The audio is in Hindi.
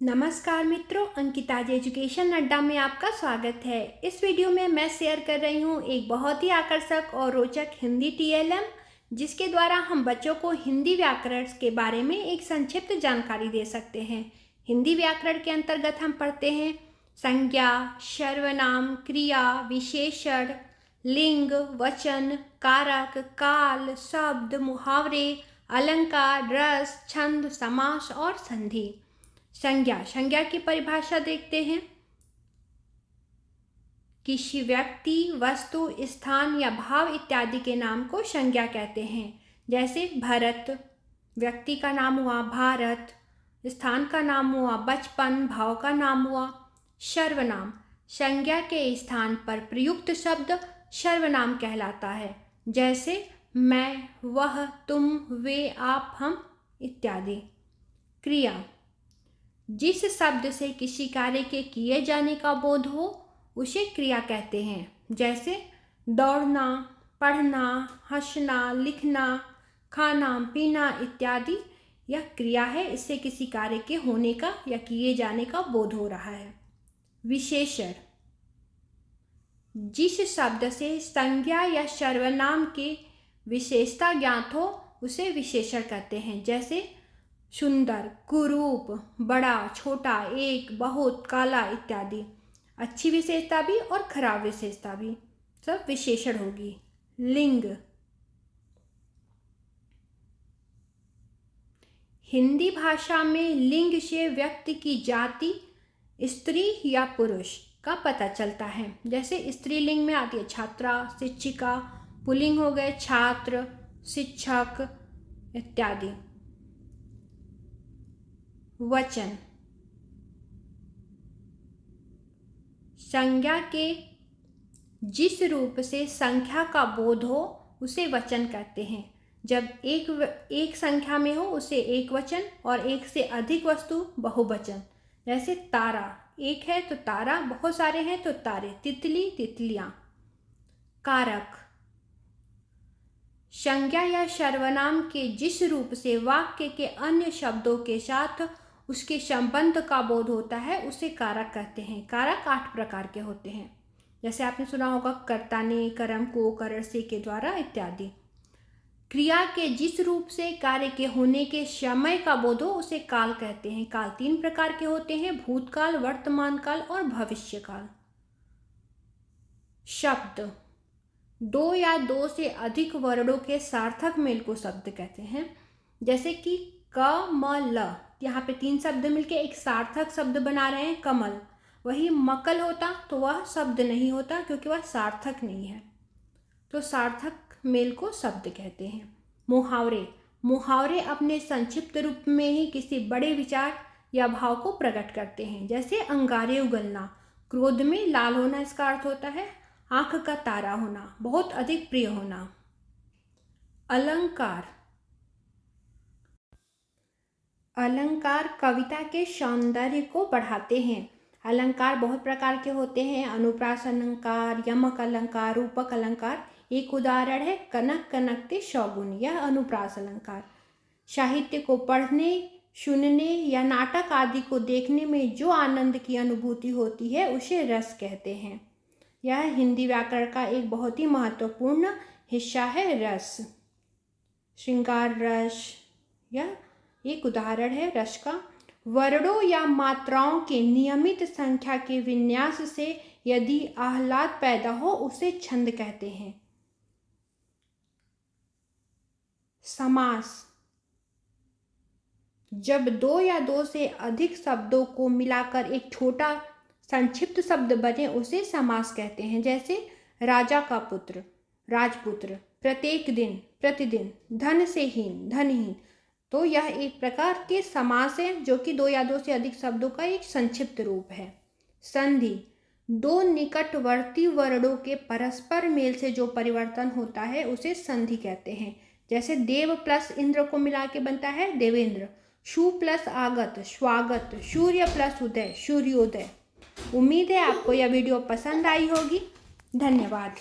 नमस्कार मित्रों, अंकिताज एजुकेशन अड्डा में आपका स्वागत है। इस वीडियो में मैं शेयर कर रही हूँ एक बहुत ही आकर्षक और रोचक हिंदी टीएलएम, जिसके द्वारा हम बच्चों को हिंदी व्याकरण के बारे में एक संक्षिप्त जानकारी दे सकते हैं। हिंदी व्याकरण के अंतर्गत हम पढ़ते हैं संज्ञा, सर्वनाम, क्रिया, विशेषण, लिंग, वचन, कारक, काल, शब्द, मुहावरे, अलंकार, रस, छंद, समास और संधि। संज्ञा की परिभाषा देखते हैं। किसी व्यक्ति, वस्तु, स्थान या भाव इत्यादि के नाम को संज्ञा कहते हैं। जैसे भरत, व्यक्ति का नाम हुआ भारत, स्थान का नाम हुआ बचपन, भाव का नाम हुआ सर्वनाम। संज्ञा के स्थान पर प्रयुक्त शब्द सर्वनाम कहलाता है। जैसे मैं, वह, तुम, वे, आप, हम इत्यादि। क्रिया, जिस शब्द से किसी कार्य के किए जाने का बोध हो उसे क्रिया कहते हैं। जैसे दौड़ना, पढ़ना, हंसना, लिखना, खाना, पीना इत्यादि। यह क्रिया है, इससे किसी कार्य के होने का या किए जाने का बोध हो रहा है। विशेषण, जिस शब्द से संज्ञा या सर्वनाम की विशेषता ज्ञात हो उसे विशेषण कहते हैं। जैसे सुंदर, कुरूप, बड़ा, छोटा, एक, बहुत, काला इत्यादि। अच्छी विशेषता भी और खराब विशेषता भी, सब विशेषण होगी। लिंग, हिंदी भाषा में लिंग से व्यक्ति की जाति, स्त्री या पुरुष का पता चलता है। जैसे स्त्रीलिंग में आती है छात्रा, शिक्षिका, पुल्लिंग हो गए छात्र, शिक्षक इत्यादि। वचन, संज्ञा के जिस रूप से संख्या का बोध हो उसे वचन कहते हैं। जब एक संख्या में हो उसे एक वचन और एक से अधिक वस्तु बहुवचन। जैसे तारा, एक है तो तारा, बहुत सारे हैं तो तारे, तितली, तितलियां। कारक, संज्ञा या सर्वनाम के जिस रूप से वाक्य के अन्य शब्दों के साथ उसके संबंध का बोध होता है उसे कारक कहते हैं। कारक 8 प्रकार के होते हैं। जैसे आपने सुना होगा कर्ता ने, कर्म को, करण से के द्वारा इत्यादि। क्रिया के जिस रूप से कार्य के होने के समय का बोध हो उसे काल कहते हैं। काल 3 प्रकार के होते हैं, भूतकाल, वर्तमान काल और भविष्य काल। शब्द, 2 या 2 से अधिक वर्णों के सार्थक मेल को शब्द कहते हैं। जैसे कि कमल, यहाँ पे 3 शब्द मिलके एक सार्थक शब्द बना रहे हैं कमल। वही मकल होता तो वह शब्द नहीं होता क्योंकि वह सार्थक नहीं है, तो सार्थक मेल को शब्द कहते हैं। मुहावरे अपने संक्षिप्त रूप में ही किसी बड़े विचार या भाव को प्रकट करते हैं। जैसे अंगारे उगलना, क्रोध में लाल होना इसका अर्थ होता है। आंख का तारा होना, बहुत अधिक प्रिय होना। अलंकार कविता के सौंदर्य को बढ़ाते हैं। अलंकार बहुत प्रकार के होते हैं, अनुप्रास अलंकार, यमक अलंकार, रूपक अलंकार। एक उदाहरण है कनक कनकते शौगुन, यह अनुप्रास अलंकार। साहित्य को पढ़ने, सुनने या नाटक आदि को देखने में जो आनंद की अनुभूति होती है उसे रस कहते हैं। यह हिंदी व्याकरण का एक बहुत ही महत्वपूर्ण हिस्सा है। रस, श्रृंगार रस, यह एक उदाहरण है रस का। वर्णों या मात्राओं के नियमित संख्या के विन्यास से यदि आह्लाद पैदा हो उसे छंद कहते हैं। समास, जब 2 या 2 से अधिक शब्दों को मिलाकर एक छोटा संक्षिप्त शब्द बने उसे समास कहते हैं। जैसे राजा का पुत्र, राजपुत्र, प्रत्येक दिन, प्रतिदिन, धन से हीन, धनहीन। तो यह एक प्रकार के समास है जो कि 2 या 2 से अधिक शब्दों का एक संक्षिप्त रूप है। संधि, 2 निकटवर्ती वर्णों के परस्पर मेल से जो परिवर्तन होता है उसे संधि कहते हैं। जैसे देव प्लस इंद्र को मिला के बनता है देवेंद्र। शु प्लस आगत, स्वागत। सूर्य प्लस उदय, सूर्योदय। उम्मीद है आपको यह वीडियो पसंद आई होगी। धन्यवाद।